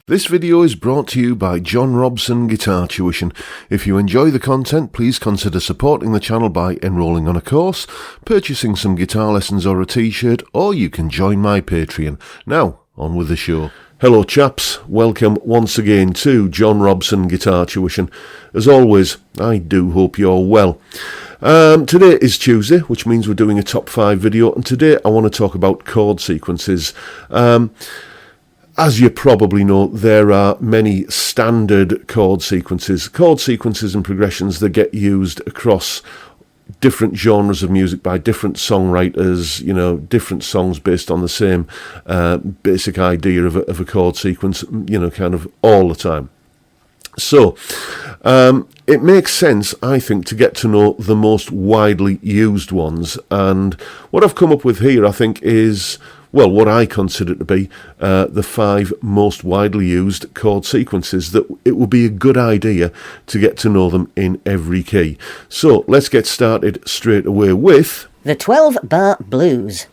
This video is brought to you by John Robson Guitar Tuition. If you enjoy the content, please consider supporting the channel by enrolling on a course, purchasing some guitar lessons or a t-shirt, or you can join my Patreon. Now, on with the show. Hello chaps, welcome once again to John Robson Guitar Tuition. As always, I do hope you're well. Today is Tuesday, which means we're doing a top 5 video, and today I want to talk about chord sequences. As you probably know, there are many standard chord sequences and progressions that get used across different genres of music by different songwriters, you know, different songs based on the same basic idea of a chord sequence, you know, kind of all the time. So, it makes sense, I think, to get to know the most widely used ones, and what I've come up with here, I think, is, well, what I consider to be the 5 most widely used chord sequences that it would be a good idea to get to know them in every key. So, let's get started straight away with the 12-bar blues.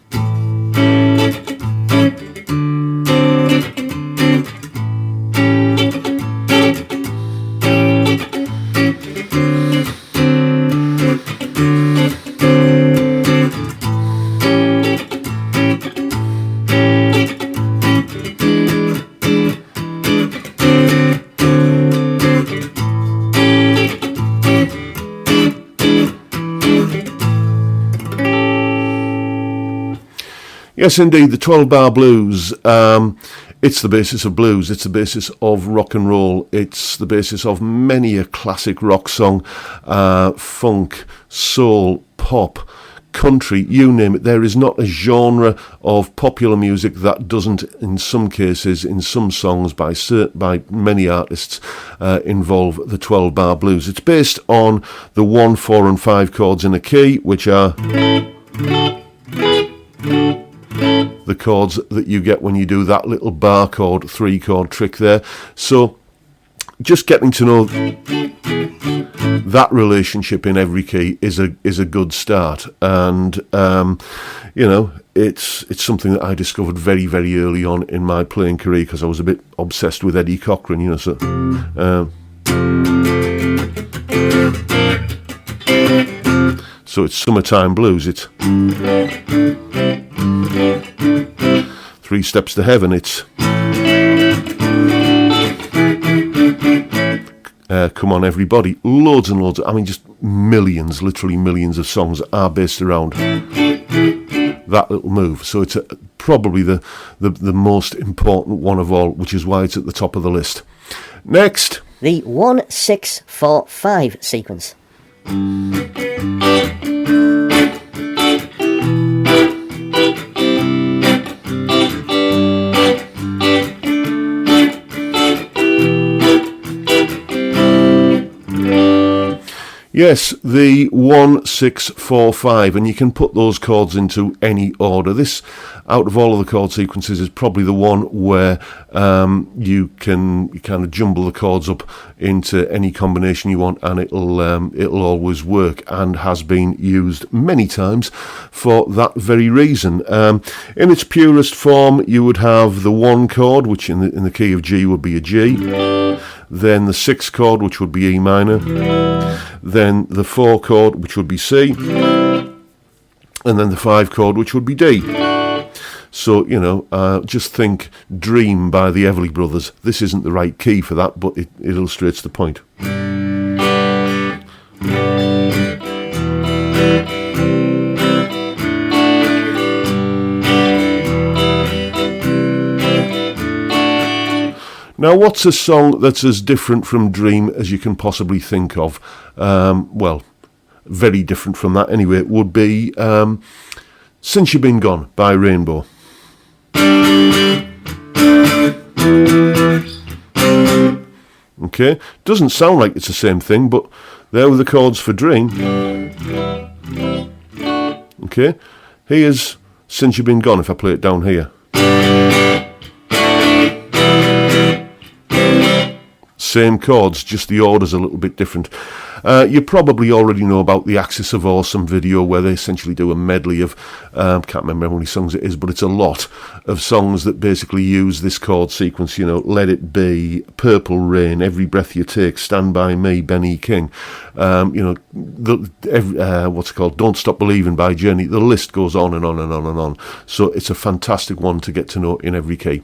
Yes, indeed, the 12-bar blues, it's the basis of blues, it's the basis of rock and roll, it's the basis of many a classic rock song, funk, soul, pop, country, you name it. There is not a genre of popular music that doesn't, in some cases, in some songs by many artists, involve the 12-bar blues. It's based on the 1, 4 and 5 chords in a key, which are the chords that you get when you do that little bar chord, 3-chord trick there. So just getting to know that relationship in every key is a good start, and you know, it's something that I discovered very, very early on in my playing career because I was a bit obsessed with Eddie Cochran, you know. So it's Summertime Blues, it's 3 Steps to Heaven, it's Come On Everybody, loads and loads, I mean just millions, literally millions of songs are based around that little move. So it's probably the most important one of all, which is why it's at the top of the list. Next, the 1, 6, 4, 5 sequence. Yes, the 1, 6, 4, 5, and you can put those chords into any order. This, out of all of the chord sequences, is probably the one where you can kind of jumble the chords up into any combination you want, and it'll always work, and has been used many times for that very reason. In its purest form, you would have the 1 chord, which in the key of G would be a G. Then the 6 chord, which would be E minor, then the 4 chord, which would be C, and then the 5 chord, which would be D. So, you know, just think Dream by the Everly Brothers. This isn't the right key for that, but it illustrates the point. Now, what's a song that's as different from Dream as you can possibly think of? Well, very different from that anyway. It would be Since You've Been Gone by Rainbow. Okay, doesn't sound like it's the same thing, but there were the chords for Dream. Okay, here's Since You've Been Gone if I play it down here. Same chords, just the order's a little bit different. You probably already know about the Axis of Awesome video, where they essentially do a medley of, can't remember how many songs it is, but it's a lot of songs that basically use this chord sequence. You know, Let It Be, Purple Rain, Every Breath You Take, Stand By Me, Benny King, you know, what's it called, Don't Stop Believing by Journey. The list goes on and on and on and on. So it's a fantastic one to get to know in every key.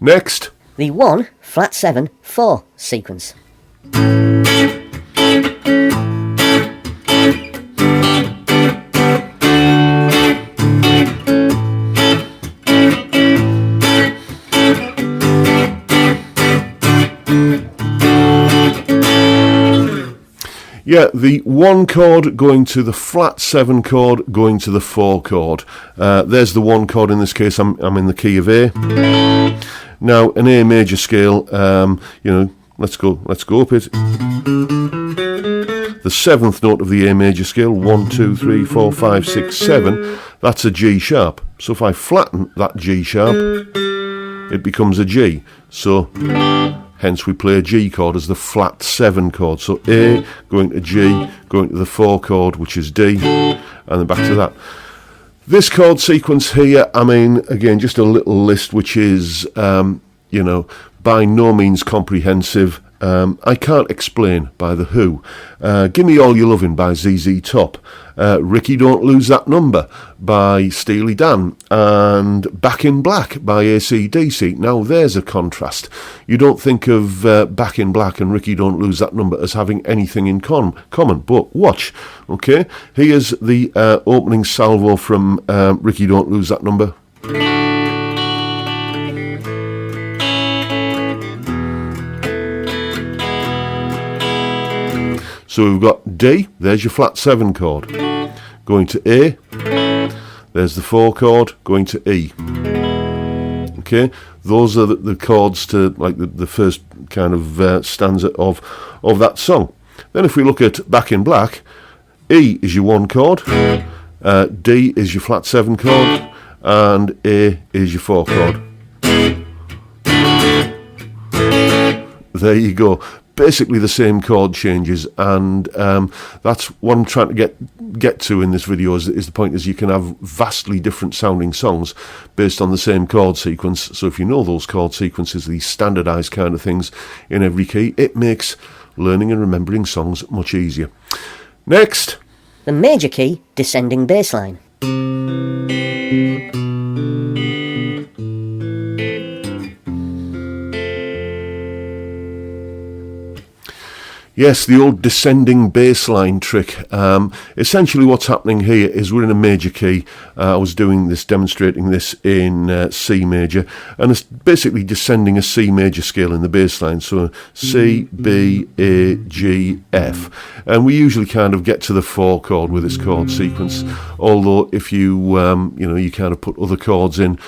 Next, the 1 flat 7 4 sequence. Yeah, the 1 chord going to the flat 7 chord going to the 4 chord. There's the 1 chord. In this case, I'm in the key of A. Now, an A major scale, you know, let's go up it. The 7th note of the A major scale, 1, 2, 3, 4, 5, 6, 7, that's a G sharp. So if I flatten that G sharp, it becomes a G. So hence we play a G chord as the flat 7 chord. So A going to G, going to the 4 chord, which is D, and then back to that. This chord sequence here, I mean, again, just a little list, which is, you know, by no means comprehensive. I Can't Explain by The Who. Gimme All Your Lovin' by ZZ Top. Ricky Don't Lose That Number by Steely Dan. And Back in Black by AC/DC. Now there's a contrast. You don't think of Back in Black and Ricky Don't Lose That Number as having anything in common, but watch. Okay, here's the opening salvo from Ricky Don't Lose That Number. So we've got D, there's your flat 7 chord, going to A, there's the 4 chord, going to E. Okay, those are the chords to like the first kind of stanza of that song. Then if we look at Back in Black, E is your 1 chord, D is your flat 7 chord, and A is your 4 chord. There you go. Basically the same chord changes, and that's what I'm trying to get to in this video. Is the point is you can have vastly different sounding songs based on the same chord sequence. So if you know those chord sequences, these standardized kind of things in every key, it makes learning and remembering songs much easier. Next, the major key descending bass line. Yes, the old descending bass line trick. Essentially what's happening here is we're in a major key. I was demonstrating this in C major, and it's basically descending a C major scale in the bass line. So C, B, A, G, F. And we usually kind of get to the 4 chord with this chord sequence. Although if you, you know, you kind of put other chords in,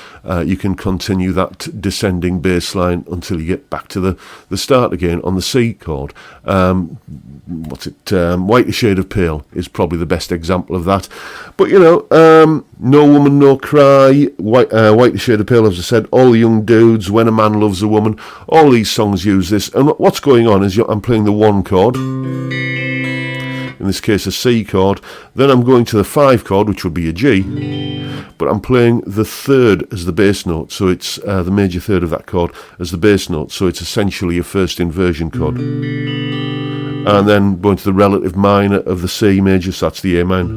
you can continue that descending bass line until you get back to the start again on the C chord. Whiter Shade of Pale is probably the best example of that. But you know, No Woman No Cry, Whiter Shade of Pale, as I said, All the Young Dudes, When a Man Loves a Woman, all these songs use this. And what's going on is I'm playing the 1 chord, in this case a C chord, then I'm going to the 5 chord, which would be a G, but I'm playing the 3rd as the bass note, so it's the major 3rd of that chord as the bass note, so it's essentially a first inversion chord. And then going to the relative minor of the C major, so that's the A minor.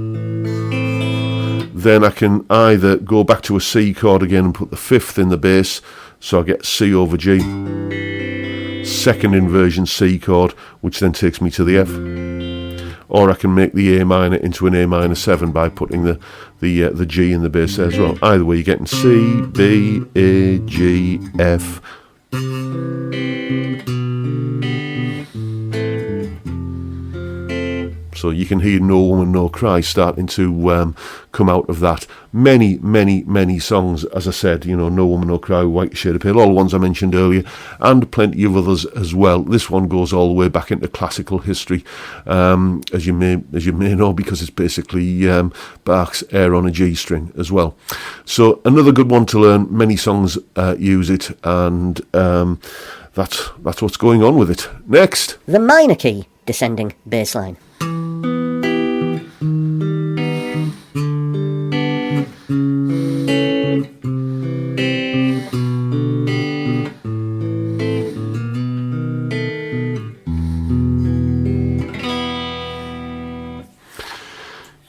Then I can either go back to a C chord again and put the 5th in the bass, so I get C over G, 2nd inversion C chord, which then takes me to the F. Or I can make the A minor into an A minor 7 by putting the G in the bass there as well. Either way, you're getting C, B, A, G, F. So you can hear No Woman No Cry starting to come out of that. Many, many, many songs, as I said, you know, No Woman No Cry, White Shade of Pale, all the ones I mentioned earlier, and plenty of others as well. This one goes all the way back into classical history, as you may know, because it's basically Bach's Air on a G string as well. So another good one to learn. Many songs use it, and that's what's going on with it. Next, the minor key descending bass line.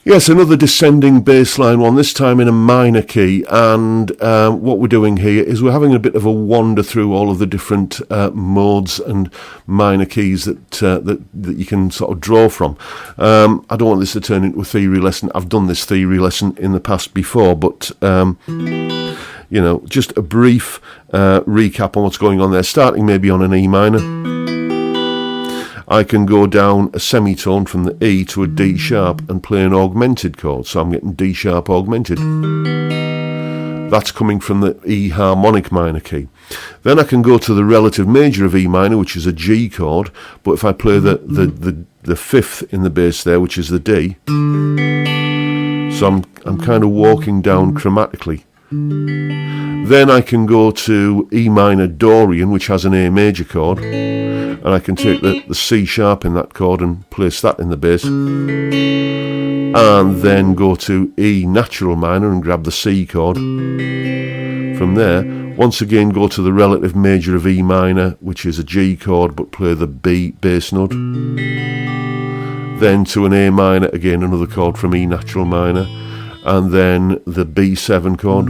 Yes, another descending bass line one, this time in a minor key, and what we're doing here is we're having a bit of a wander through all of the different modes and minor keys that you can sort of draw from. I don't want this to turn into a theory lesson. I've done this theory lesson in the past before, but you know, just a brief recap on what's going on there, starting maybe on an E minor. I can go down a semitone from the E to a D sharp and play an augmented chord, so I'm getting D sharp augmented. That's coming from the E harmonic minor key. Then I can go to the relative major of E minor, which is a G chord, but if I play the fifth in the bass there, which is the D, so I'm kind of walking down chromatically. Then I can go to E minor Dorian, which has an A major chord, and I can take the C sharp in that chord and place that in the bass, and then go to E natural minor and grab the C chord. From there, once again go to the relative major of E minor, which is a G chord, but play the B bass note. Then to an A minor, again another chord from E natural minor, and then the B7 chord,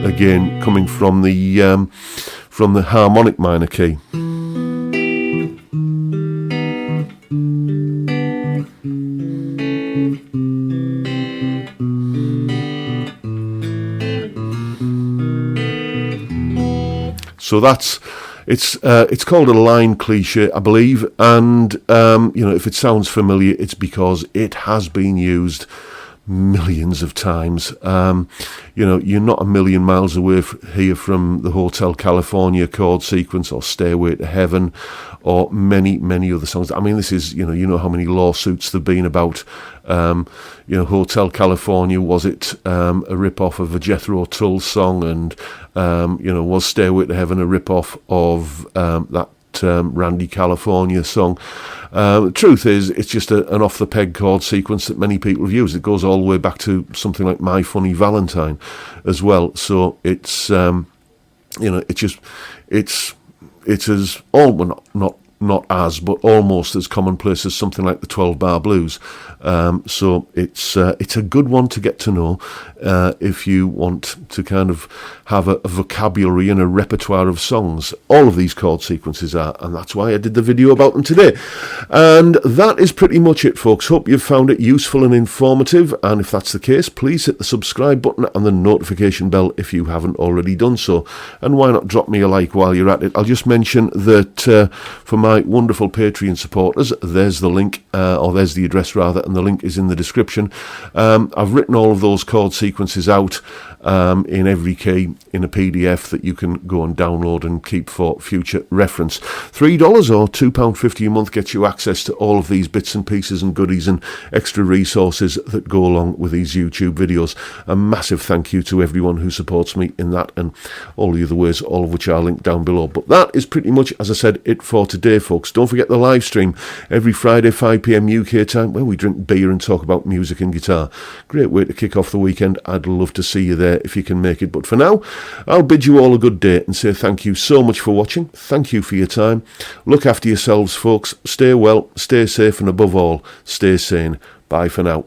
again coming from the harmonic minor key. So it's called a line cliche, I believe, and you know, if it sounds familiar, it's because it has been used millions of times. You know, you're not a million miles away here from the Hotel California chord sequence or Stairway to Heaven or many other songs. I mean, this is, you know how many lawsuits there've been about you know, Hotel California, was it a rip-off of a Jethro Tull song, and you know, was Stairway to Heaven a rip-off of that Randy California song? The truth is, it's just an off-the-peg chord sequence that many people have used. It goes all the way back to something like My Funny Valentine as well. So it's you know, it's as not as, but almost as commonplace as something like the 12-bar blues. So it's a good one to get to know if you want to kind of have a vocabulary and a repertoire of songs. All of these chord sequences are, and that's why I did the video about them today. And that is pretty much it, folks. Hope you've found it useful and informative, and if that's the case, please hit the subscribe button and the notification bell if you haven't already done so. And why not drop me a like while you're at it? I'll just mention that for my wonderful Patreon supporters, there's the link, or there's the address rather, and the link is in the description. I've written all of those chord sequences out in every key in a PDF that you can go and download and keep for future reference. $3 or £2.50 a month gets you access to all of these bits and pieces and goodies and extra resources that go along with these YouTube videos. A massive thank you to everyone who supports me in that and all the other ways, all of which are linked down below. But that is pretty much, as I said, it for today, folks. Don't forget the live stream every Friday 5 PM UK time, where we drink beer and talk about music and guitar. Great way to kick off the weekend. I'd love to see you there if you can make it. But for now, I'll bid you all a good day and say thank you so much for watching. Thank you for your time. Look after yourselves, folks. Stay well, stay safe, and above all, stay sane. Bye for now.